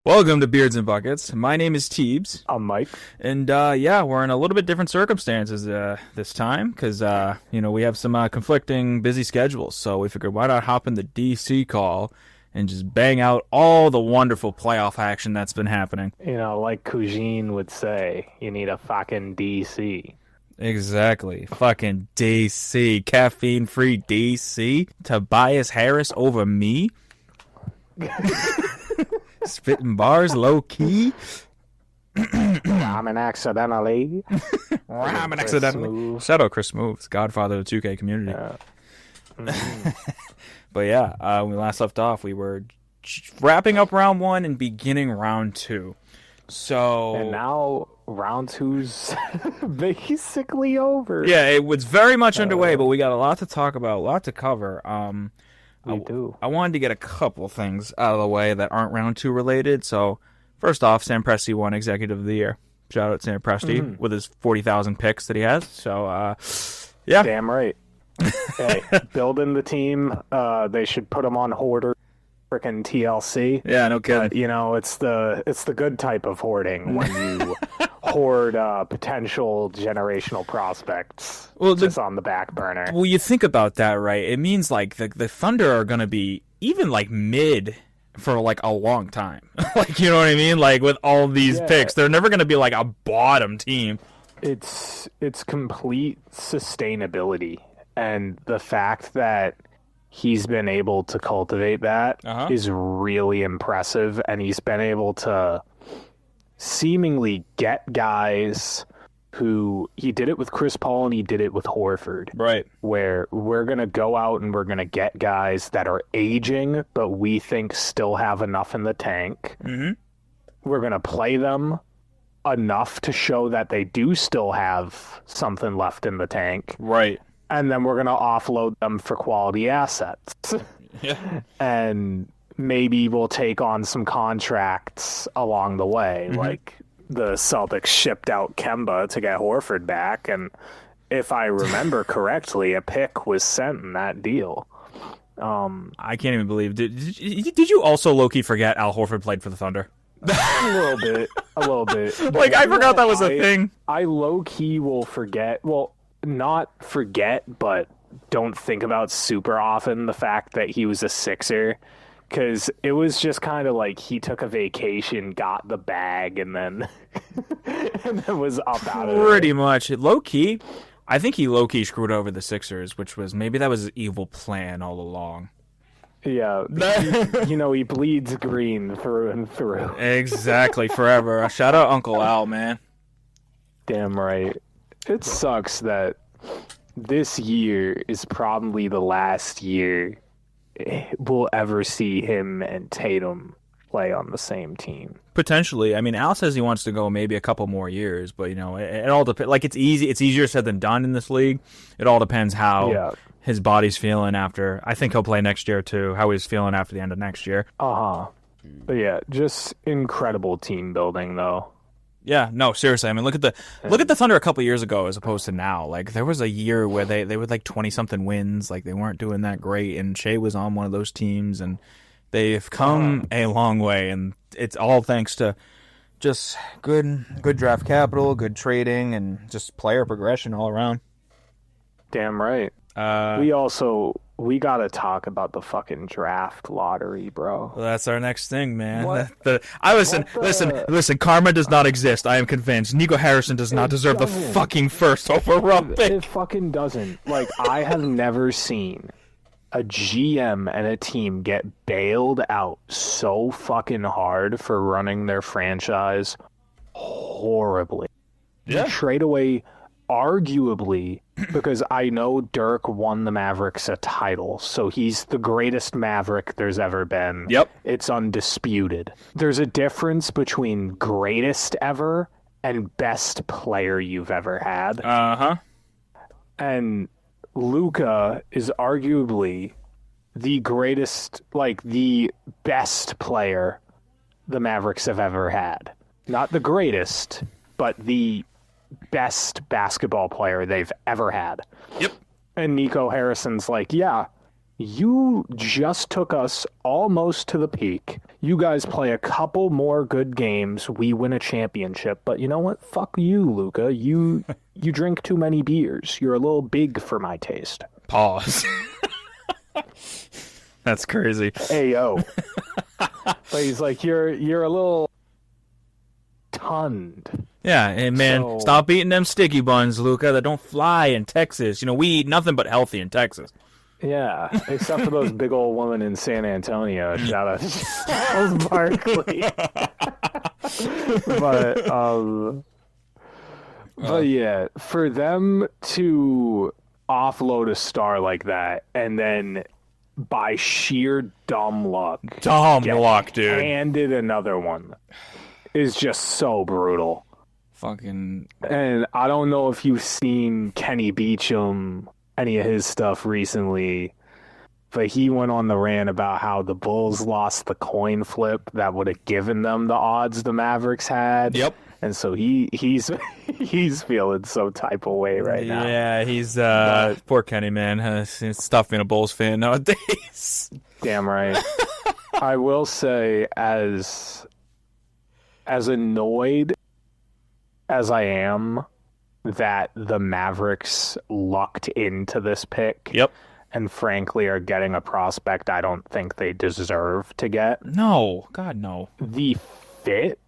Welcome to Beards and Buckets. My name is Teebs, I'm Mike. and we're in a little bit different circumstances this time because we have some conflicting, busy schedules. So we figured why not hop in the DC call and just bang out all the wonderful playoff action that's been happening. You know, like Cousine would say, you need a fucking DC. Exactly, fucking DC, caffeine-free DC. Tobias Harris over me. Spitting bars, low key. Ramen accidentally. Ramen accidentally. Shout out Chris Moves, Godfather of the 2K community. But yeah, when we last left off, we were wrapping up round one and beginning round two. So And now round two's basically over. yeah, it was very much underway, but we got a lot to talk about, a lot to cover. We do. I wanted to get a couple things out of the way that aren't round two related. So, first off, Sam Presti won Executive of the Year. Shout out Sam Presti with his 40,000 picks that he has. So, yeah. Damn right. Hey, building the team. They should put him on hoarder, freaking TLC. Yeah, no kidding. But, you know, it's the good type of hoarding when you hoard potential generational prospects just on the back burner. Well, you think about that, right? It means like the Thunder are going to be even like mid for like a long time. Like, you know what I mean? Like with all these picks, they're never going to be like a bottom team. It's complete sustainability, and the fact that he's been able to cultivate that is really impressive, and he's been able to seemingly get guys who he did it with Chris Paul and he did it with Horford. Right. Where we're going to go out and we're going to get guys that are aging, but we think still have enough in the tank. Mm-hmm. We're going to play them enough to show that they do still have something left in the tank. Right. And then we're going to offload them for quality assets. Yeah. And maybe we'll take on some contracts along the way. Like the Celtics shipped out Kemba to get Horford back, and if I remember correctly, a pick was sent in that deal. I can't even believe. Did you also low-key forget Al Horford played for the Thunder? A little bit. Like, I forgot that was a thing. I low-key will forget. Well, not forget, but don't think about super often the fact that he was a Sixer. Because it was just kind of like he took a vacation, got the bag, and then was up out of it. Pretty much. Low-key, I think he low-key screwed over the Sixers, which was maybe that was his evil plan all along. Yeah. He bleeds green through and through. Exactly, forever. Shout out Uncle Al, man. Damn right. It sucks that this year is probably the last year we'll ever see him and Tatum play on the same team. Potentially. I mean, Al says he wants to go maybe a couple more years, but it all depends. Like, it's easier said than done in this league. It all depends how his body's feeling after. I think he'll play next year too. How he's feeling after the end of next year. But yeah, just incredible team building though. Yeah, no, seriously. I mean, look at the Thunder a couple years ago as opposed to now. Like, there was a year where they were like 20-something wins. Like, they weren't doing that great, and Shai was on one of those teams, and they've come a long way, and it's all thanks to just good draft capital, good trading, and just player progression all around. Damn right. We gotta talk about the fucking draft lottery, bro. Well, that's our next thing, man. Listen. Karma does not exist. I am convinced. Nico Harrison does not deserve the fucking first overall pick. It fucking doesn't. Like, I have never seen a GM and a team get bailed out so fucking hard for running their franchise horribly. Yeah. You trade away, arguably, because I know Dirk won the Mavericks a title, so he's the greatest Maverick there's ever been. Yep. It's undisputed. There's a difference between greatest ever and best player you've ever had. Uh-huh. And Luka is arguably the greatest, like the best player the Mavericks have ever had. Not the greatest, but the best basketball player they've ever had. Yep. And Nico Harrison's like, yeah, you just took us almost to the peak. You guys play a couple more good games, we win a championship. But you know what? Fuck you, Luka. You drink too many beers. You're a little big for my taste. Pause. That's crazy. Ayo. But he's like, you're a little tunned. Yeah, and man, stop eating them sticky buns, Luka. That don't fly in Texas. We eat nothing but healthy in Texas. Yeah, except for those big old women in San Antonio. Shout out to Charles Barkley. But yeah, for them to offload a star like that and then by sheer dumb luck, dude, handed another one is just so brutal. Fucking. And I don't know if you've seen Kenny Beecham, any of his stuff recently, but he went on the rant about how the Bulls lost the coin flip that would have given them the odds the Mavericks had. Yep. And so he's feeling some type of way right now. Yeah, he's poor Kenny, man. It's tough being a Bulls fan nowadays. Damn right. I will say, as annoyed as I am that the Mavericks lucked into this pick. Yep. And frankly are getting a prospect I don't think they deserve to get. No. God, no. The fit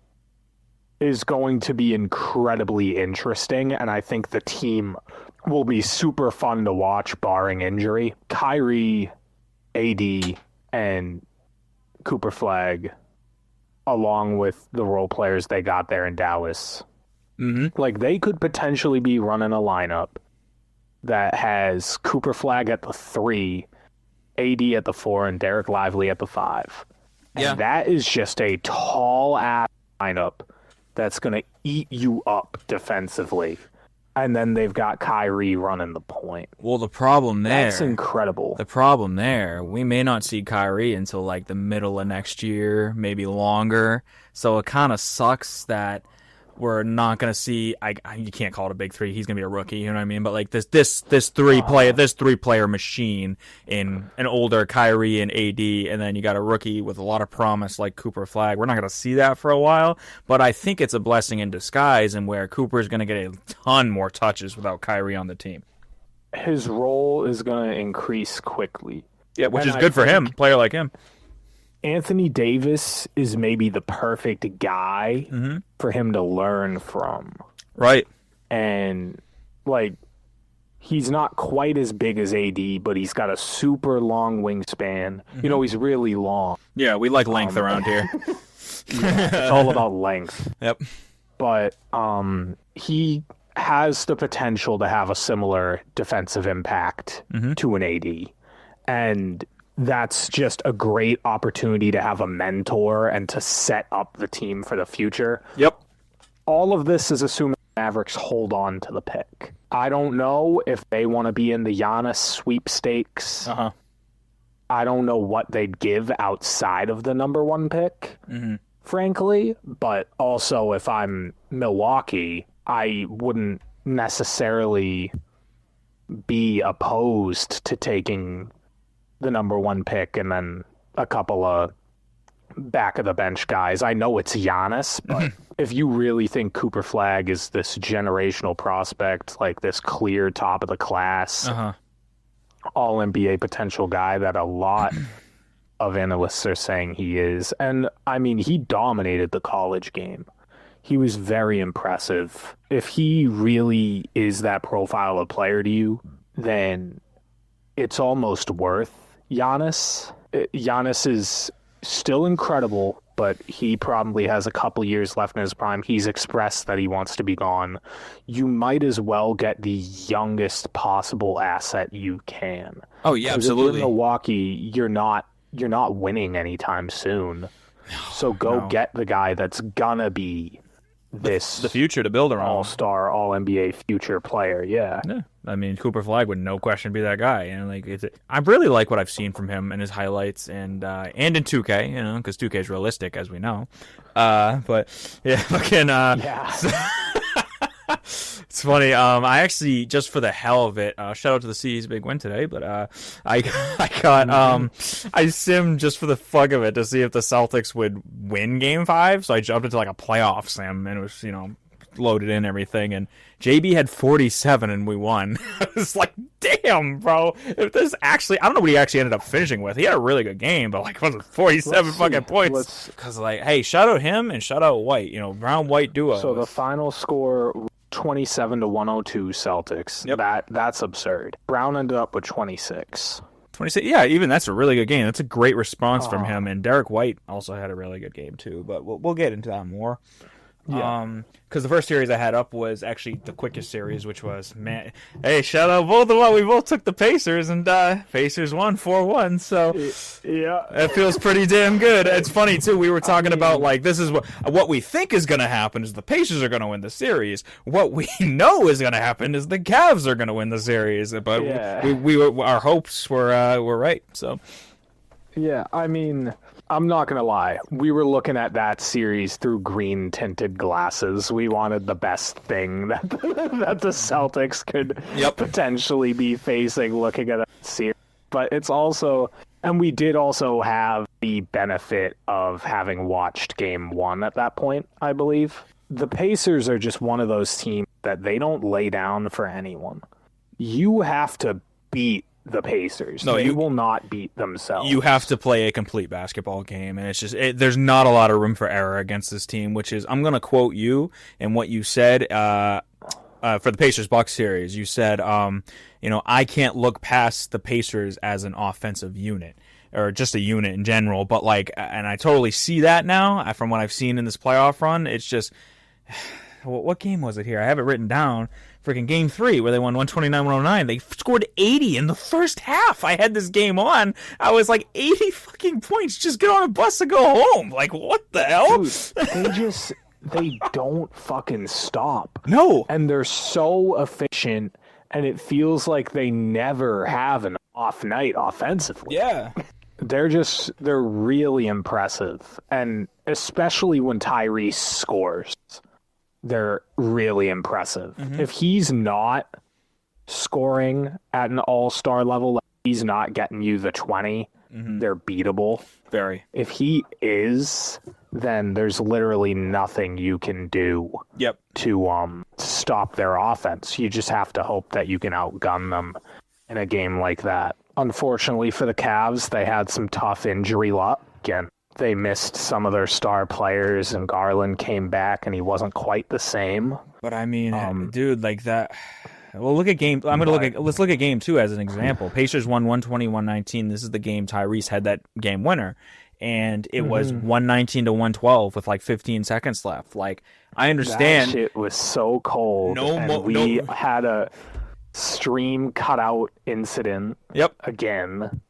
is going to be incredibly interesting, and I think the team will be super fun to watch, barring injury. Kyrie, AD, and Cooper Flagg, along with the role players they got there in Dallas, like they could potentially be running a lineup that has Cooper Flagg at the 3, AD at the 4, and Derek Lively at the 5. And yeah, that is just a tall-ass lineup that's going to eat you up defensively. And then they've got Kyrie running the point. Well, the problem there... That's incredible. The problem there, we may not see Kyrie until like the middle of next year, maybe longer. So it kind of sucks that we're not going to see... you can't call it a big three. He's going to be a rookie, you know what I mean? But like this three-player machine in an older Kyrie and AD, and then you got a rookie with a lot of promise like Cooper Flagg. We're not going to see that for a while, but I think it's a blessing in disguise, and where Cooper is going to get a ton more touches without Kyrie on the team. His role is going to increase quickly. Yeah, which is good for him, a player like him. Anthony Davis is maybe the perfect guy for him to learn from. Right. And, like, he's not quite as big as AD, but he's got a super long wingspan. You know, he's really long. Yeah, we like length around here. Yeah, it's all about length. Yep. But he has the potential to have a similar defensive impact to an AD. And that's just a great opportunity to have a mentor and to set up the team for the future. Yep. All of this is assuming the Mavericks hold on to the pick. I don't know if they want to be in the Giannis sweepstakes. I don't know what they'd give outside of the number 1 pick, frankly. But also, if I'm Milwaukee, I wouldn't necessarily be opposed to taking the number 1 pick and then a couple of back of the bench guys. I know it's Giannis, but if you really think Cooper Flagg is this generational prospect, like this clear top of the class, all NBA potential guy that a lot of analysts are saying he is. And I mean, he dominated the college game. He was very impressive. If he really is that profile of player to you, then it's almost worth Giannis. Giannis is still incredible, but he probably has a couple years left in his prime. He's expressed that he wants to be gone. You might as well get the youngest possible asset you can. Oh yeah, absolutely. If you're in Milwaukee, you're not winning anytime soon. So go get the guy that's gonna be the future to build around. All-star, all-NBA future player. Yeah. I mean, Cooper Flagg would no question be that guy. And like, I really like what I've seen from him in his highlights and in 2K, you know, because 2K is realistic, as we know. But yeah, fucking. It's funny. I actually, just for the hell of it, shout out to the C's big win today. But I simmed just for the fuck of it to see if the Celtics would win Game 5. So I jumped into like a playoff sim, and it was loaded in everything, and JB had 47 and we won. I was like, damn, bro. If this actually, I don't know what he actually ended up finishing with. He had a really good game, but like, was it 47 fucking points? Because like, hey, shout out him and shout out White. Brown White duo. So the final score 27-102 Celtics. Yep. That's absurd. Brown ended up with 26. 26. Yeah, even that's a really good game. That's a great response from him. And Derek White also had a really good game too. But we'll get into that more. Yeah. Because the first series I had up was actually the quickest series, which was, man, hey, shout out both of us. We both took the Pacers, and Pacers won 4-1. So yeah, it feels pretty damn good. It's funny too. We were talking about like, this is what we think is going to happen is the Pacers are going to win the series. What we know is going to happen is the Cavs are going to win the series. But our hopes were right. So yeah, I mean, I'm not going to lie. We were looking at that series through green-tinted glasses. We wanted the best thing that the Celtics could potentially be facing looking at that series. But it's also... And we did also have the benefit of having watched Game 1 at that point, I believe. The Pacers are just one of those teams that they don't lay down for anyone. You have to beat the Pacers. No, you will not beat themselves. You have to play a complete basketball game, and it's just there's not a lot of room for error against this team, which is, I'm going to quote you and what you said for the Pacers-Bucks series. You said, I can't look past the Pacers as an offensive unit, or just a unit in general, but like, and I totally see that now from what I've seen in this playoff run. It's just, what game was it here? I have it written down. Freaking Game 3, where they won 129-109. They scored 80 in the first half. I had this game on. I was like, 80 fucking points. Just get on a bus and go home. Like, what the hell? Dude, they don't fucking stop. No. And they're so efficient, and it feels like they never have an off night offensively. Yeah. They're really impressive. And especially when Tyrese scores, they're really impressive. Mm-hmm. If he's not scoring at an all-star level, he's not getting you the 20, they're beatable. Very. If he is, then there's literally nothing you can do to stop their offense. You just have to hope that you can outgun them in a game like that. Unfortunately for the Cavs, they had some tough injury luck. Again, they missed some of their star players, and Garland came back, and he wasn't quite the same. But I mean, dude, like that. Well, look at game. Let's look at Game 2 as an example. Pacers won 120-119. This is the game Tyrese had that game winner, and it was 119-112 with like 15 seconds left. Like, I understand. That shit was so cold. We had a stream cutout incident. Yep. Again.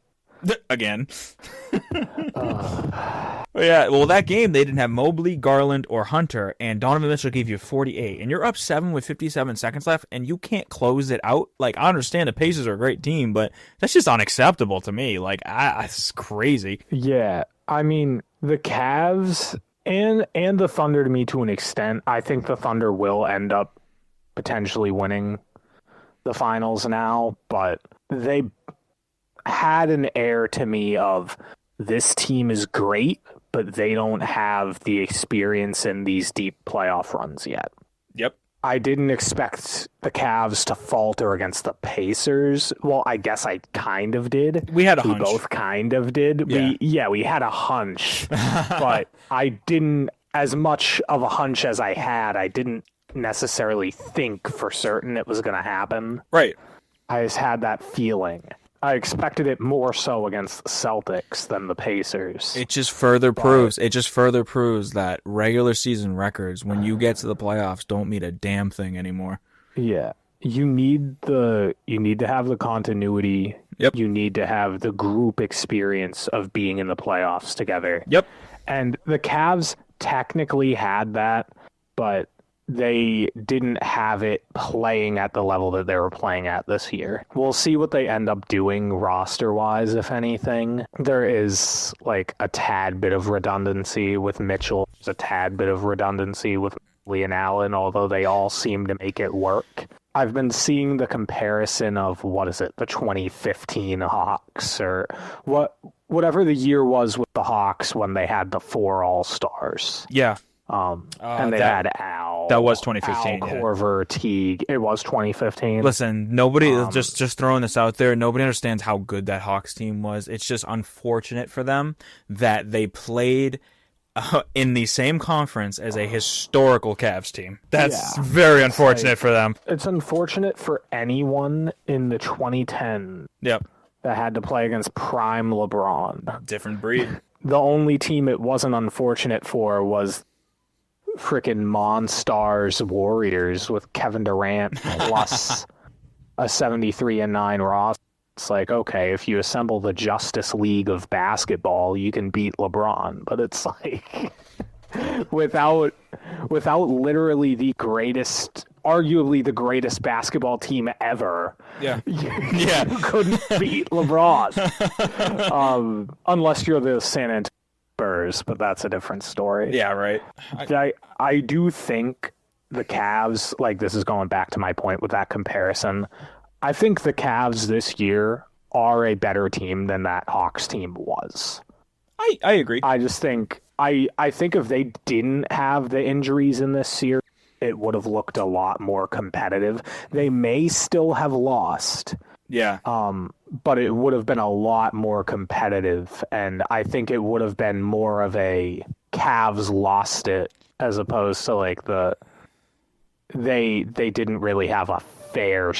Yeah, well, that game, they didn't have Mobley, Garland, or Hunter, and Donovan Mitchell gave you 48, and you're up 7 with 57 seconds left, and you can't close it out. Like, I understand the Pacers are a great team, but that's just unacceptable to me. Like, it's crazy. Yeah, I mean, the Cavs and the Thunder, to me, to an extent, I think the Thunder will end up potentially winning the finals now, but they had an air to me of, this team is great, but they don't have the experience in these deep playoff runs yet. Yep. I didn't expect the Cavs to falter against the Pacers. Well, I guess I kind of did. We had a hunch. We both kind of did. Yeah. We had a hunch, but I didn't, as much of a hunch as I had, I didn't necessarily think for certain it was going to happen. Right. I just had that feeling. I expected it more so against the Celtics than the Pacers. It just further proves that regular season records, when you get to the playoffs, don't mean a damn thing anymore. Yeah. You need to have the continuity. Yep. You need to have the group experience of being in the playoffs together. Yep. And the Cavs technically had that, but they didn't have it playing at the level that they were playing at this year. We'll see what they end up doing roster-wise, if anything. There is like a tad bit of redundancy with Mitchell. There's a tad bit of redundancy with and Allen, although they all seem to make it work. I've been seeing the comparison of, the 2015 Hawks, or whatever the year was with the Hawks when they had the 4 All-Stars. Yeah. And they had Al. That was 2015. Al, Korver, Teague. It was 2015. Listen, nobody, just throwing this out there, nobody understands how good that Hawks team was. It's just unfortunate for them that they played in the same conference as a historical Cavs team. That's very unfortunate for them. It's unfortunate for anyone in the 2010 that had to play against prime LeBron. Different breed. The only team it wasn't unfortunate for was freaking Monstars Warriors with Kevin Durant plus a 73-9 roster. It's like, okay, if you assemble the Justice League of basketball, you can beat LeBron. But it's like, without literally arguably the greatest basketball team ever, you couldn't beat LeBron. Unless you're the San Antonio Spurs, but that's a different story. Yeah, right. I do think the Cavs, like, this is going back to my point with that comparison, I think the Cavs this year are a better team than that Hawks team was. I agree. I just think I think if they didn't have the injuries in this series, it would have looked a lot more competitive. They may still have lost. Yeah. But it would have been a lot more competitive, and I think it would have been more of a Cavs lost it as opposed to like they didn't really have a fair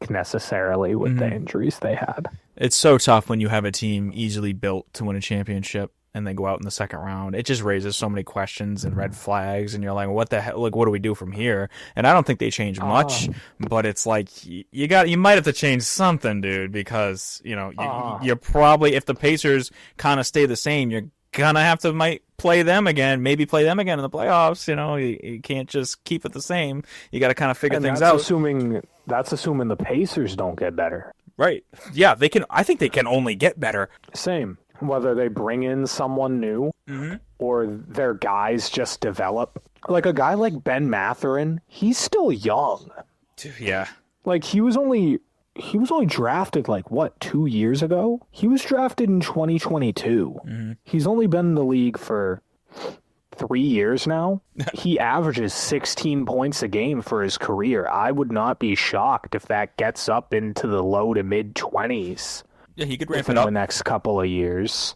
necessarily with the injuries they had. It's so tough when you have a team easily built to win a championship and they go out in the second round. It just raises so many questions and red flags, and you're like, what the hell? Like, what do we do from here? And I don't think they change much, but it's like you might have to change something, dude, because you're probably, if the Pacers kind of stay the same, you're gonna have to maybe play them again in the playoffs. You can't just keep it the same. You got to kind of figure things out. That's assuming the Pacers don't get better. Right. Yeah, they can. I think they can only get better. Same. Whether they bring in someone new or their guys just develop. Like a guy like Ben Mathurin, he's still young. Yeah. Like he was only drafted 2 years ago? He was drafted in 2022. He's only been in the league for 3 years now. He averages 16 points a game for his career. I would not be shocked if that gets up into the low to mid 20s. Yeah, he could ramp it up in the next couple of years.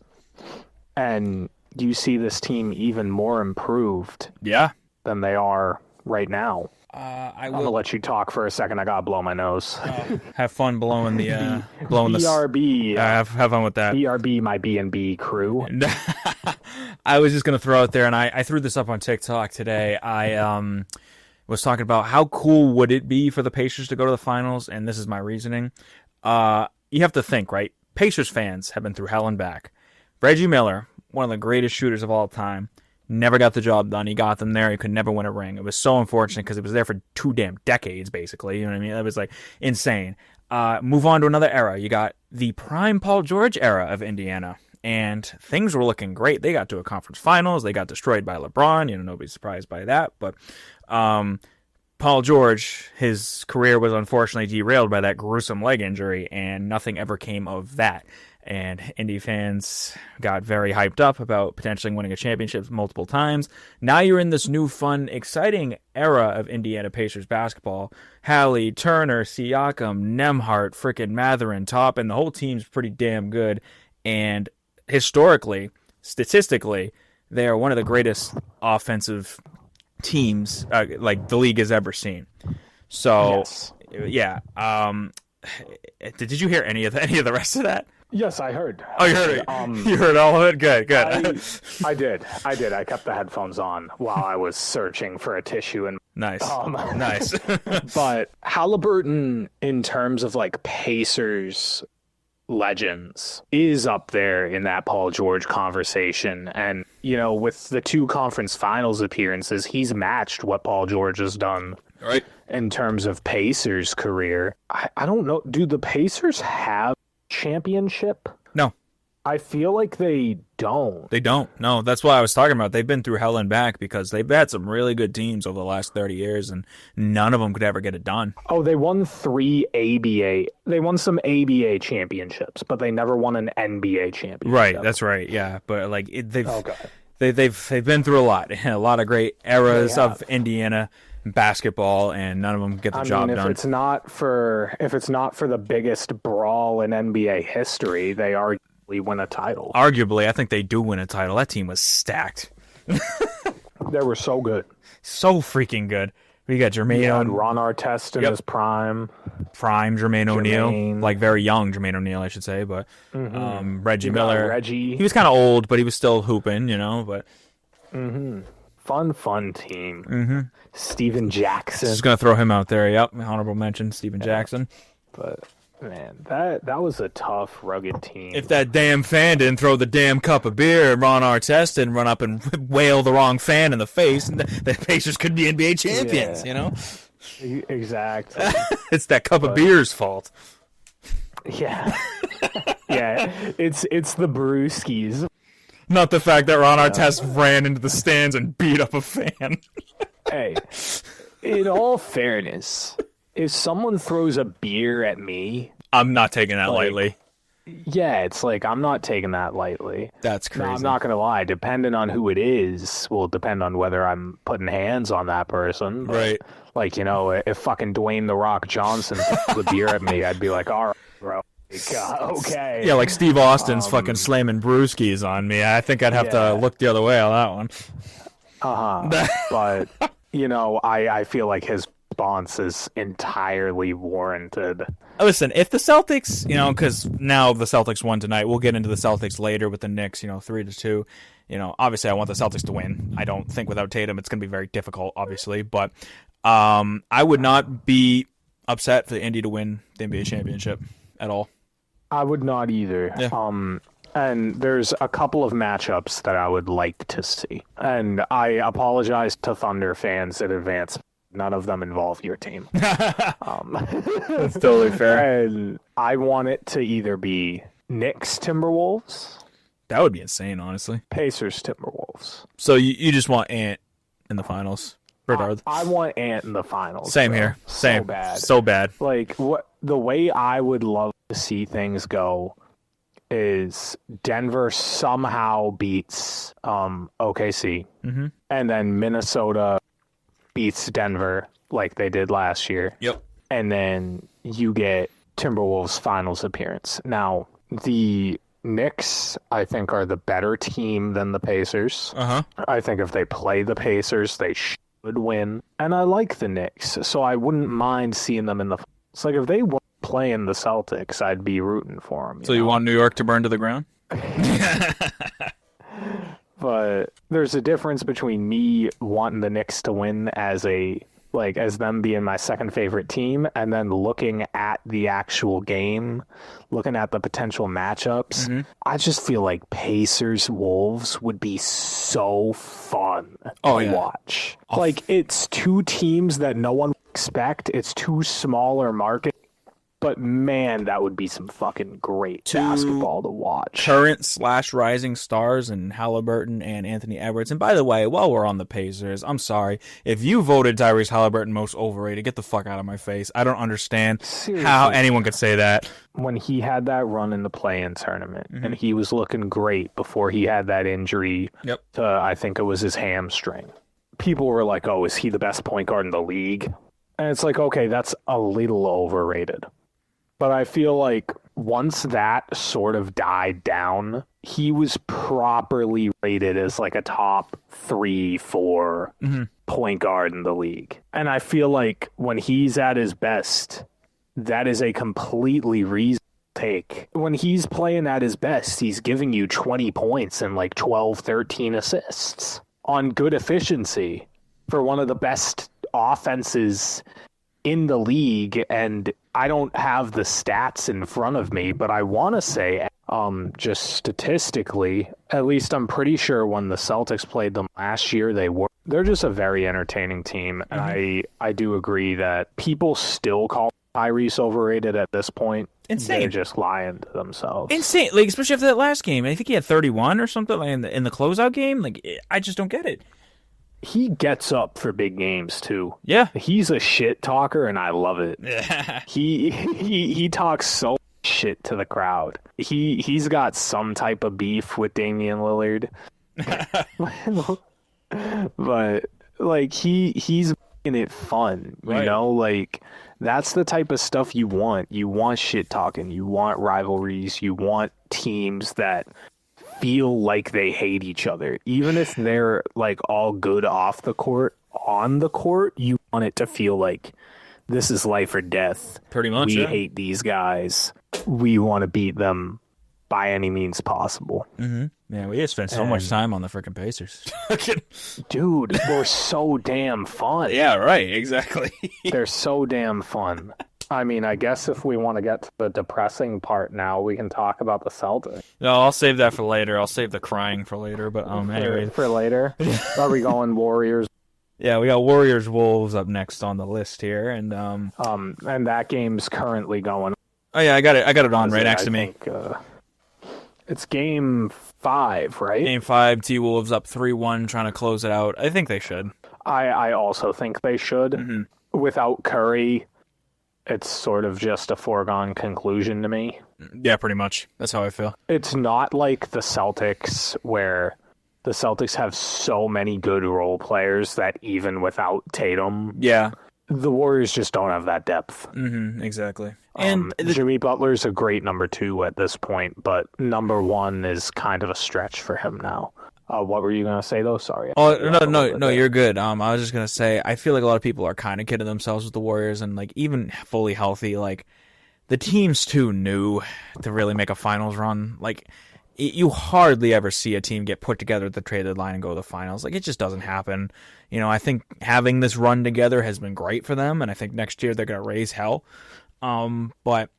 And you see this team even more improved than they are right now. I'm going to let you talk for a second. I got to blow my nose. Have fun blowing the BRB. Have fun with that. BRB, my B&B crew. I was just going to throw it there, and I threw this up on TikTok today. I was talking about how cool would it be for the Pacers to go to the finals, and this is my reasoning. You have to think, right? Pacers fans have been through hell and back. Reggie Miller, one of the greatest shooters of all time, never got the job done. He got them there. He could never win a ring. It was so unfortunate because it was there for 2 damn decades, basically. You know what I mean? It was like insane. Move on to another era. You got the prime Paul George era of Indiana, and things were looking great. They got to a conference finals. They got destroyed by LeBron. Nobody's surprised by that. But Paul George, his career was unfortunately derailed by that gruesome leg injury, and nothing ever came of that. And Indy fans got very hyped up about potentially winning a championship multiple times. Now you're in this new, fun, exciting era of Indiana Pacers basketball. Hallie, Turner, Siakam, Nembhard, frickin' Mathurin, top, and the whole team's pretty damn good. And historically, statistically, they are one of the greatest offensive teams the league has ever seen. So, yeah. Did you hear any of the rest of that? Yes, I heard. Oh, you heard it. You heard all of it? Good. I did. I kept the headphones on while I was searching for a tissue. And nice. Nice. But Haliburton, in terms of Pacers legends, is up there in that Paul George conversation. And, with the 2 conference finals appearances, he's matched what Paul George has done. Right. In terms of Pacers' career. I don't know. Do the Pacers have championship? No. I feel like they don't. They don't. No, that's what I was talking about. They've been through hell and back because they've had some really good teams over the last 30 years, and none of them could ever get it done. Oh, they won 3 ABA. They won some ABA championships, but they never won an NBA championship. Right, that's right. Yeah, but like they've been through a lot of great eras of Indiana basketball, and none of them get the job done. If it's not for the biggest brawl in NBA history, they arguably win a title. Arguably, I think they do win a title. That team was stacked. They were so good. So freaking good. We got Jermaine Ron Artest in his prime. Jermaine O'Neal. Like very young Jermaine O'Neal, I should say, but Reggie Miller. He was kind of old, but he was still hooping, but fun team. Steven Jackson. Just gonna throw him out there. Yep, honorable mention, Steven Jackson. But man, that was a tough, rugged team. If that damn fan didn't throw the damn cup of beer, Ron Artest didn't run up and whale the wrong fan in the face, and the Pacers could be NBA champions. Exactly. It's that cup of beer's fault. Yeah. Yeah. It's the Brewskis. Not the fact that Ron Artest ran into the stands and beat up a fan. Hey, in all fairness, if someone throws a beer at me, I'm not taking that lightly. Yeah, it's like I'm not taking that lightly. That's crazy. No, I'm not going to lie. Depending on who it is, will depend on whether I'm putting hands on that person. But, right. Like, if fucking Dwayne "The Rock" Johnson threw a beer at me, I'd be like, all right, bro. Okay. Yeah, like Steve Austin's fucking slamming brewskis on me. I think I'd have to look the other way on that one. But, I feel like his response is entirely warranted. Listen, if the Celtics, because now the Celtics won tonight, we'll get into the Celtics later with the Knicks, 3-2. Obviously I want the Celtics to win. I don't think without Tatum it's going to be very difficult, obviously. But I would not be upset for the Indy to win the NBA championship at all. I would not either. Yeah. And there's a couple of matchups that I would like to see. And I apologize to Thunder fans in advance. None of them involve your team. That's totally fair. And I want it to either be Knicks Timberwolves. That would be insane, honestly. Pacers Timberwolves. So you just want Ant in the finals, regardless. I want Ant in the finals. Same here. Same. So bad. Like the way I would love to see things go is Denver somehow beats OKC, and then Minnesota beats Denver like they did last year. Yep. And then you get Timberwolves finals appearance. Now, the Knicks, I think, are the better team than the Pacers. I think if they play the Pacers, they should win. And I like the Knicks, so I wouldn't mind seeing them in the finals. It's like if they weren't playing the Celtics, I'd be rooting for them. So you want New York to burn to the ground? But there's a difference between me wanting the Knicks to win as them being my second favorite team, and then looking at the actual game, looking at the potential matchups. I just feel like Pacers Wolves would be so fun to watch. Like, it's two teams that no one would expect. It's two smaller markets. But man, that would be some fucking great basketball to watch. Current/rising stars in Haliburton and Anthony Edwards. And by the way, while we're on the Pacers, I'm sorry. If you voted Tyrese Haliburton most overrated, get the fuck out of my face. I don't understand how anyone could say that. When he had that run in the play-in tournament, and he was looking great before he had that injury to, I think it was his hamstring. People were like, oh, is he the best point guard in the league? And it's like, okay, that's a little overrated. But I feel like once that sort of died down, he was properly rated as like a top 3-4 point guard in the league. And I feel like when he's at his best, that is a completely reasonable take. When he's playing at his best, he's giving you 20 points and like 12, 13 assists on good efficiency for one of the best offenses in the league. And I don't have the stats in front of me, but I want to say, just statistically, at least I'm pretty sure when the Celtics played them last year, they're just a very entertaining team. And I do agree that people still call Tyrese overrated at this point. insane. They're just lying to themselves. Insane, like especially after that last game. I think he had 31 or something like, in the closeout game. Like I just don't get it. He gets up for big games too. Yeah, he's a shit talker, and I love it. He talks so much shit to the crowd. He's got some type of beef with Damian Lillard, but like he's making it fun, you know. Like that's the type of stuff you want. You want shit talking. You want rivalries. You want teams that feel like they hate each other, even if they're like all good off the court. On the court, you want it to feel like this is life or death. Pretty much. We hate these guys. We want to beat them by any means possible. Mm-hmm. Yeah, we just spent so much time on the freaking Pacers. Dude, they're so damn fun. Yeah, right. Exactly. They're so damn fun. I mean, I guess if we want to get to the depressing part now, we can talk about the Celtics. No, I'll save that for later. I'll save the crying for later. But anyway, for later. Are we going Warriors? Yeah, we got Warriors Wolves up next on the list here, and that game's currently going. Oh yeah, I got it on right next to me. It's game 5, right? Game 5, T-Wolves up 3-1, trying to close it out. I think they should. I also think they should. Mm-hmm. Without Curry, it's sort of just a foregone conclusion to me. Yeah, pretty much. That's how I feel. It's not like the Celtics, where the Celtics have so many good role players that even without Tatum, the Warriors just don't have that depth. Mm-hmm, exactly. And Jimmy Butler's a great number 2 at this point, but number 1 is kind of a stretch for him now. What were you going to say, though? Sorry. Oh, no, you're good. I was just going to say, I feel like a lot of people are kind of kidding themselves with the Warriors, and like even fully healthy, like the team's too new to really make a finals run. Like you hardly ever see a team get put together at the trade deadline and go to the finals. Like it just doesn't happen. You know, I think having this run together has been great for them, and I think next year they're going to raise hell. But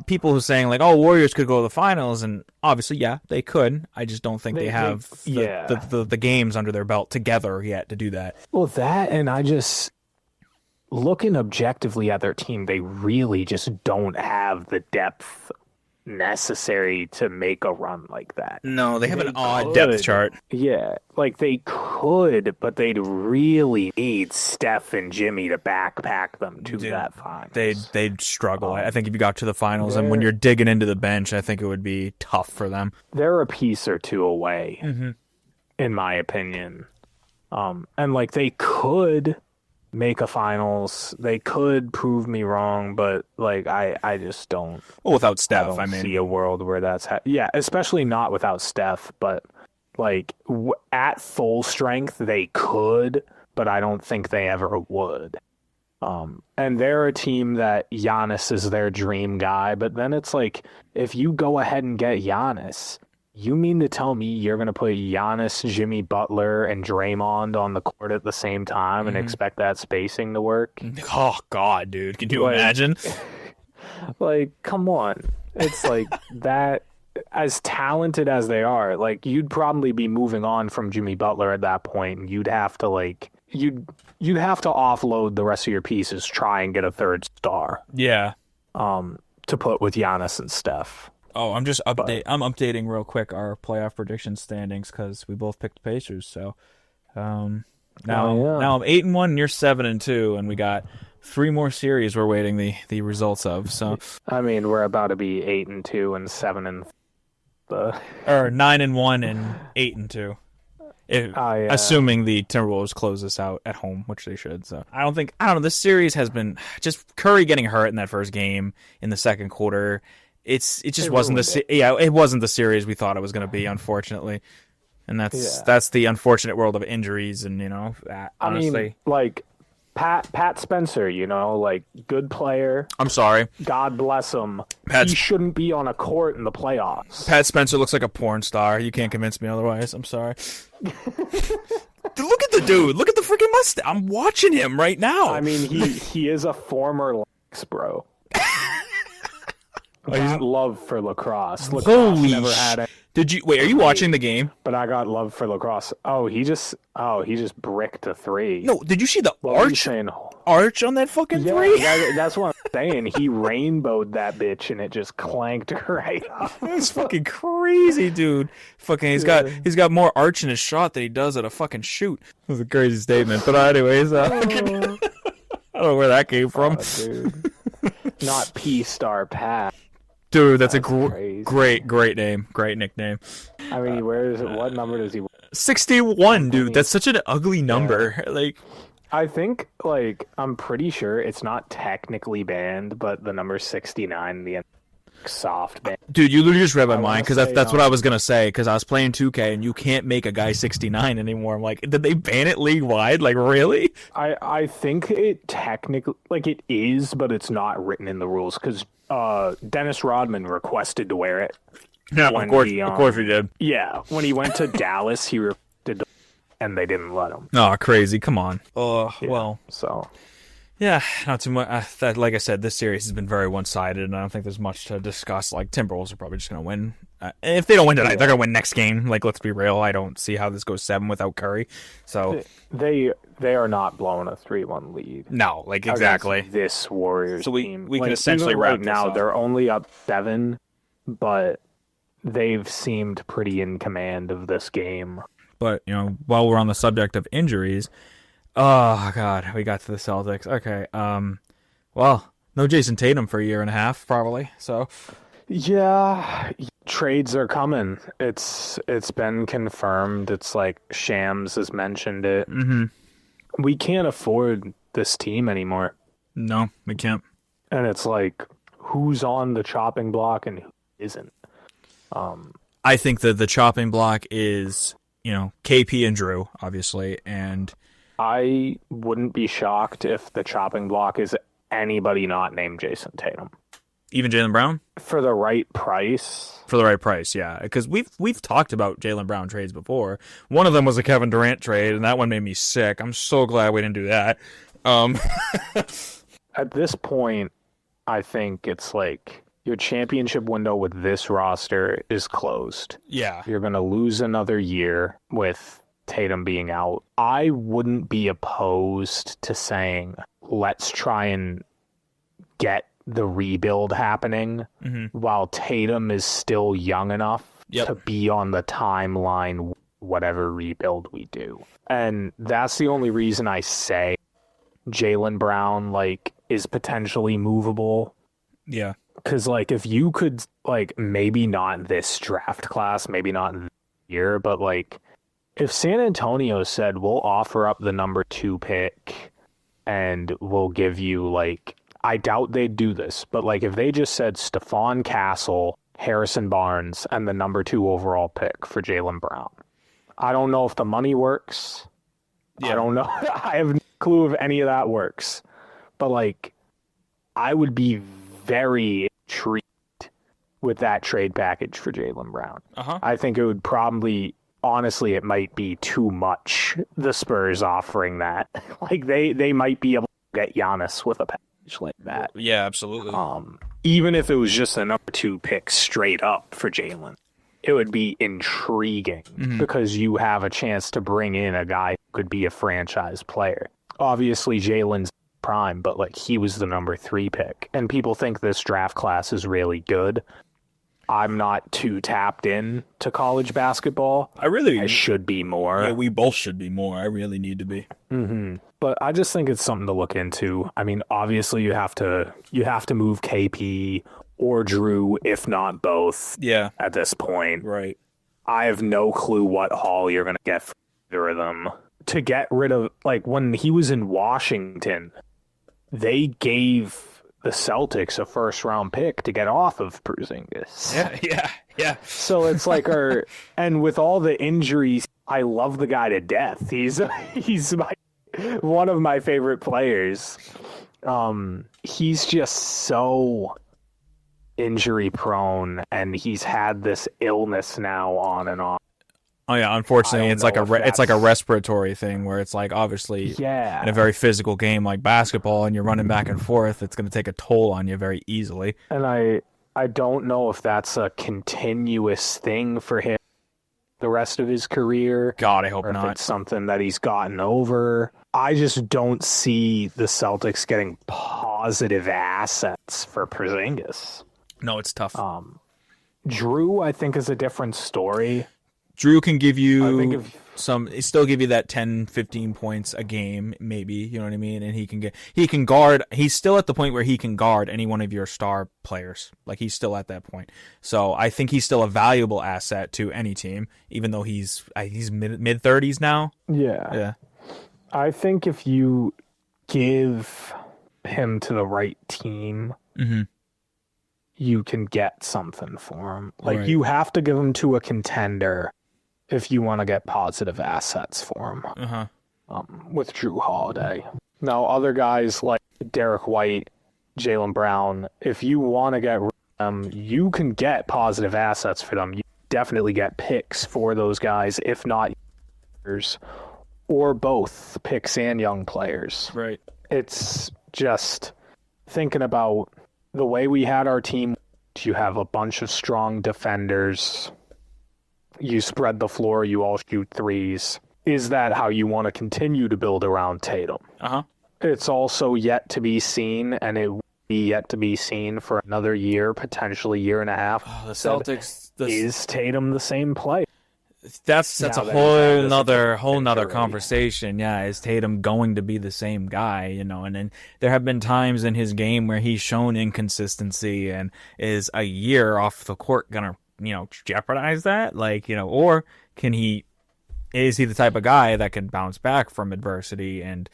people who are saying like, "Oh, Warriors could go to the finals," and obviously, yeah, they could. I just don't think they have the games under their belt together yet to do that. Well, that, and I just looking objectively at their team, they really just don't have the depth necessary to make a run like that. No, they have an odd depth chart. Yeah, like they could, but they'd really need Steph and Jimmy to backpack them to that finals. They'd struggle. I think if you got to the finals, and when you're digging into the bench, I think it would be tough for them. They're a piece or two away, in my opinion. And like they could make a finals. They could prove me wrong, but like I just don't. Well, without Steph, I see a world where that's especially not without Steph. But like at full strength, they could, but I don't think they ever would. And they're a team that Giannis is their dream guy, but then it's like if you go ahead and get Giannis, you mean to tell me you're going to put Giannis, Jimmy Butler, and Draymond on the court at the same time and expect that spacing to work? Oh, God, dude. Can you imagine? Like, come on. It's like that, as talented as they are, like, you'd probably be moving on from Jimmy Butler at that point, and you'd have to, like, you'd have to offload the rest of your pieces, try and get a third star. Yeah. To put with Giannis and Steph. Oh, I'm updating real quick our playoff prediction standings because we both picked Pacers. So now I'm 8-1, and you're 7-2, and we got 3 more series we're waiting the results of. So I mean, we're about to be 8-2 and 7 or 9-1 and 8-2. Assuming the Timberwolves close this out at home, which they should. So I don't know. This series has been just Curry getting hurt in that first game in the second quarter. It wasn't the series we thought it was going to be, unfortunately, and that's the unfortunate world of injuries, and honestly, I mean, like Pat Spencer, like good player. I'm sorry, God bless him. He shouldn't be on a court in the playoffs. Pat Spencer looks like a porn star. You can't convince me otherwise. I'm sorry. Look at the dude. Look at the freaking mustache. I'm watching him right now. I mean, he is a former Lex, bro. got love for lacrosse. Holy never had it. Did you wait? Are you watching the game? But I got love for lacrosse. He just bricked a 3. No, did you see the arch on that fucking 3? That's what I'm saying. He rainbowed that bitch and it just clanked right off. That's fucking crazy, dude. Fucking, he's got more arch in his shot than he does at a fucking shoot. That's a crazy statement. But anyways, I don't know where that came from. Dude. Not P-Star Pat. Dude, that's a great name. Great nickname. I mean, he wears it. What number does he wear? 61, dude. That's such an ugly number. Yeah. Like, I think, I'm pretty sure it's not technically banned, but the number 69 in the end, soft ban. Dude, you literally just read my mind, because that's what I was going to say, because I was playing 2K, and you can't make a guy 69 anymore. I'm like, did they ban it league-wide? Like, really? I think it technically, it is, but it's not written in the rules, because Dennis Rodman requested to wear it. Yeah, of course he did. Yeah, when he went to Dallas, he requested to, and they didn't let him. Oh, crazy! Come on. Well, so yeah, not too much. Like I said, this series has been very one-sided, and I don't think there's much to discuss. Like, Timberwolves are probably just going to win. If they don't win tonight, they're going to win next game. Like, let's be real. I don't see how this goes 7 without Curry. So they are not blowing a 3-1 lead. No, exactly. This Warriors team. We can essentially wrap this now. up. They're only up 7, but they've seemed pretty in command of this game. But, while we're on the subject of injuries, oh, God, we got to the Celtics. Okay, well, no Jayson Tatum for a year and a half, probably, so. Yeah, trades are coming. It's been confirmed. It's like Shams has mentioned it. Mm-hmm. We can't afford this team anymore. No, we can't. And it's like, who's on the chopping block and who isn't? I think that the chopping block is, KP and Drew, obviously, and I wouldn't be shocked if the chopping block is anybody not named Jayson Tatum. Even Jaylen Brown? For the right price. For the right price, yeah. Because we've talked about Jaylen Brown trades before. One of them was a Kevin Durant trade, and that one made me sick. I'm so glad we didn't do that. At this point, I think it's like your championship window with this roster is closed. Yeah. You're going to lose another year with Tatum being out. I wouldn't be opposed to saying, let's try and get the rebuild happening while Tatum is still young enough to be on the timeline, whatever rebuild we do. And that's the only reason I say Jaylen Brown, is potentially movable. Yeah. Because, if you could, maybe not this draft class, maybe not this year, but, if San Antonio said, we'll offer up the number 2 pick and we'll give you, I doubt they'd do this, but, if they just said Stephon Castle, Harrison Barnes, and the number 2 overall pick for Jaylen Brown. I don't know if the money works. Yeah. I don't know. I have no clue if any of that works. But, I would be very intrigued with that trade package for Jaylen Brown. I think it would probably, honestly, it might be too much, the Spurs offering that. They might be able to get Giannis with a package like that. Yeah, absolutely. Even if it was just a number 2 pick straight up for Jaylen, it would be intriguing because you have a chance to bring in a guy who could be a franchise player. Obviously, Jaylen's prime, but he was the number 3 pick, and people think this draft class is really good. I'm not too tapped in to college basketball. I should be more. Yeah, we both should be more. I really need to be. But I just think it's something to look into. I mean, obviously you have to move KP or Drew, if not both. Yeah. At this point, right? I have no clue what haul you're gonna get for either of them. To get rid of, when he was in Washington, they gave the Celtics a first-round pick to get off of Porzingis. Yeah. So it's and with all the injuries, I love the guy to death. He's one of my favorite players. He's just so injury-prone, and he's had this illness now on and on. Oh yeah, unfortunately, it's like a respiratory thing where it's obviously in a very physical game like basketball, and you're running back and forth. It's going to take a toll on you very easily. And I don't know if that's a continuous thing for him the rest of his career. God, I hope or not. If it's something that he's gotten over. I just don't see the Celtics getting positive assets for Porzingis. No, it's tough. Drew, I think, is a different story. Drew can give you still give you that 10, 15 points a game, maybe, you know what I mean? And he can guard, he's still at the point where he can guard any one of your star players. Like, he's still at that point. So I think he's still a valuable asset to any team, even though he's mid 30s now. Yeah. I think if you give him to the right team, you can get something for him. Like, right. You have to give him to a contender if you want to get positive assets for him. With Drew Holiday. Now, other guys like Derek White, Jaylen Brown, if you want to get rid of them, you can get positive assets for them. You definitely get picks for those guys, if not years, or both picks and young players. Right. It's just thinking about the way we had our team. You have a bunch of strong defenders. You spread the floor. You all shoot threes. Is that how you want to continue to build around Tatum? It's also yet to be seen, and it will be yet to be seen for another year, potentially year and a half. The Celtics. Is Tatum the same player? That's a whole nother conversation. Yeah, is Tatum going to be the same guy? You know, and then there have been times in his game where he's shown inconsistency, and is a year off the court gonna, jeopardize that? Like, or is he the type of guy that can bounce back from adversity and,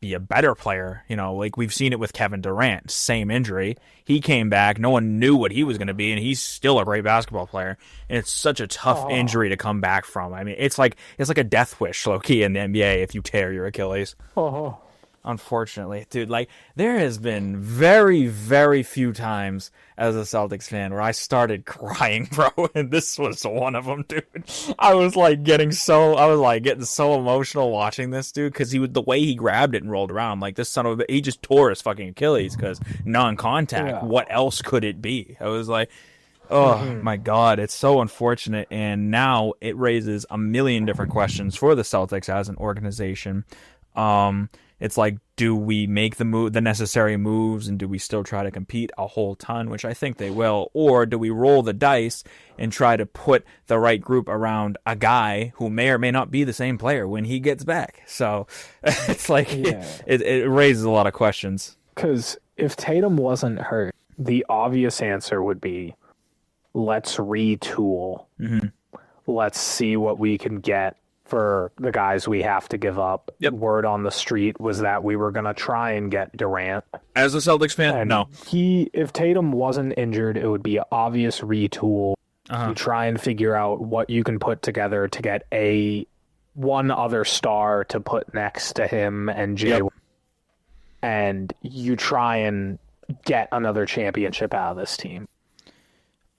be a better player? Like we've seen it with Kevin Durant, same injury. He came back. No one knew what he was going to be, and he's still a great basketball player. And it's such a tough injury to come back from. I mean, it's like a death wish, low-key, in the NBA if you tear your Achilles. Unfortunately, dude, like there has been very, very few times as a Celtics fan where I started crying, bro, and this was one of them, dude. I was getting so emotional watching this, dude, because the way he grabbed it and rolled around, like this son of a, he just tore his fucking Achilles because non-contact. Yeah. What else could it be? I was like, oh my God, it's so unfortunate, and now it raises a million different questions for the Celtics as an organization. It's like, do we make the necessary moves, and do we still try to compete a whole ton, which I think they will, or do we roll the dice and try to put the right group around a guy who may or may not be the same player when he gets back? So it's like, it raises a lot of questions. Because if Tatum wasn't hurt, the obvious answer would be, let's retool. Let's see what we can get for the guys we have to give up. Yep. Word on the street was that we were going to try and get Durant. As a Celtics fan, and no. If Tatum wasn't injured, it would be an obvious retool. You try and figure out what you can put together to get one other star to put next to him and Jay. Yep. And you try and get another championship out of this team.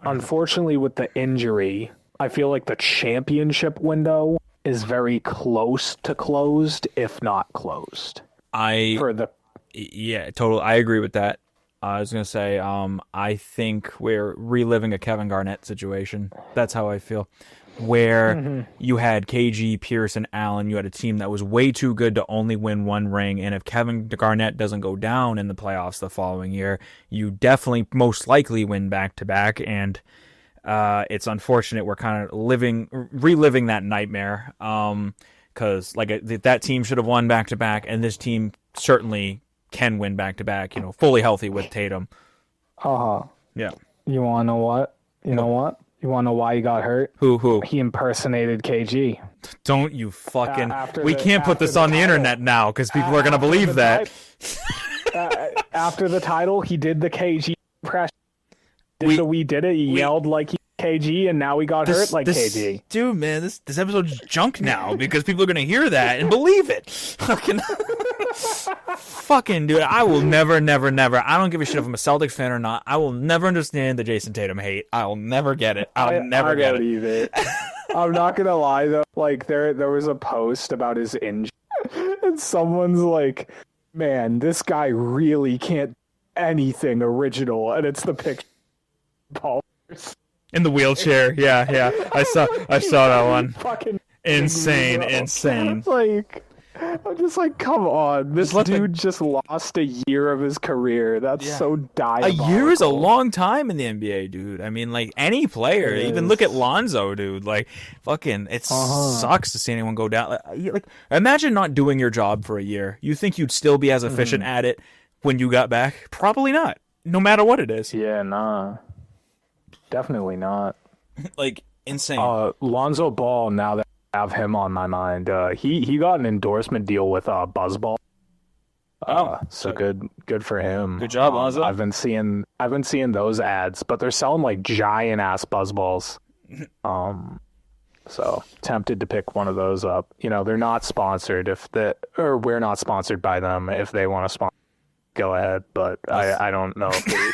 Unfortunately, with the injury, I feel like the championship window is very close to closed, if not closed. Yeah, totally. I agree with that. I was going to say, I think we're reliving a Kevin Garnett situation. That's how I feel. Where you had KG, Pierce, and Allen. You had a team that was way too good to only win one ring. And if Kevin Garnett doesn't go down in the playoffs the following year, you definitely most likely win back-to-back. And it's unfortunate we're kind of reliving that nightmare, because that team should have won back-to-back, and this team certainly can win back-to-back, fully healthy with Tatum. Yeah. You want to know what? You want to know why he got hurt? Who? He impersonated KG. Don't you fucking... we can't put this on the internet now, because people are going to believe that. After the title, he did the KG impression. We did it. He yelled like KG, and now we got hurt like KG. Dude, man, this episode's junk now because people are going to hear that and believe it. Fucking dude, I will never. I don't give a shit if I'm a Celtics fan or not. I will never understand the Jayson Tatum hate. I will never get it. I'll never get it. I'm not gonna lie though. Like there was a post about his injury, and someone's like, "Man, this guy really can't do anything original," and it's the picture. ballers. In the wheelchair. Yeah. I saw that one. Fucking Insane. I'm just like, come on. This dude just lost a year of his carear. That's so diabolical. A year is a long time in the NBA, dude. I mean, like, any player. Even look at Lonzo, dude. Like, fucking, it sucks to see anyone go down. Like, imagine not doing your job for a year. You think you'd still be as efficient at it when you got back? Probably not. No matter what it is. Yeah, nah. Definitely not. Like, insane. Lonzo Ball, now that I have him on my mind, he got an endorsement deal with Buzzball. So good for him. Good job, Lonzo. I've been seeing those ads, but they're selling like giant ass Buzzballs. So tempted to pick one of those up. You know, they're not sponsored or we're not sponsored by them. If they want to sponsor, go ahead. But I don't know if they,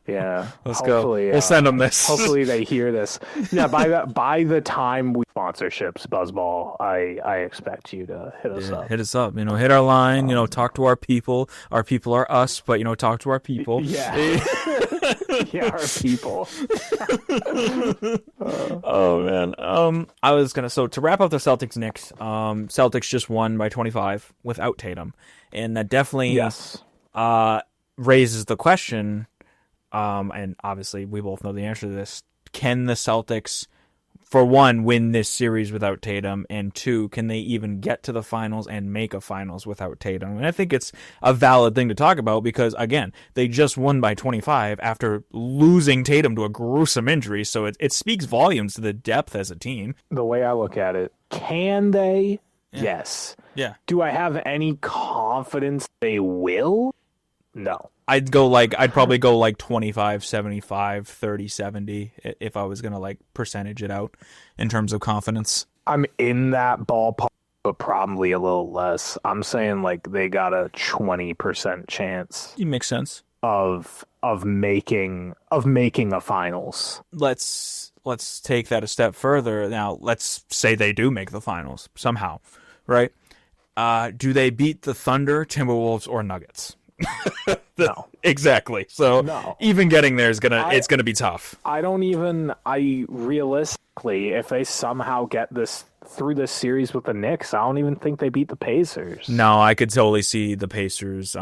yeah. Let's go. We'll send them this. Hopefully they hear this. Yeah, by the time we sponsorships, Buzzball, I expect you to hit us up. Hit us up. You know, hit our line. You know, talk to our people. Our people are us, but you know, talk to our people. Yeah. Yeah, our people. Oh man. I was gonna to wrap up the Celtics Knicks. Celtics just won by 25 without Tatum, and that definitely raises the question. And obviously we both know the answer to this. Can the Celtics, for one, win this series without Tatum? And two, can they even get to the finals and make a finals without Tatum? And I think it's a valid thing to talk about because, again, they just won by 25 after losing Tatum to a gruesome injury. So it speaks volumes to the depth as a team. The way I look at it, can they? Yeah. Yes. Yeah. Do I have any confidence they will? No. I'd probably go like 25, 75, 30, 70 if I was going to like percentage it out in terms of confidence. I'm in that ballpark, but probably a little less. I'm saying like they got a 20% chance. It makes sense. Of making a finals. Let's take that a step further. Now, let's say they do make the finals somehow, right? Do they beat the Thunder, Timberwolves, or Nuggets? No. Exactly. So even getting there is it's gonna be tough. Realistically, if they somehow get this through this series with the Knicks, I don't even think they beat the Pacers. No, I could totally see the Pacers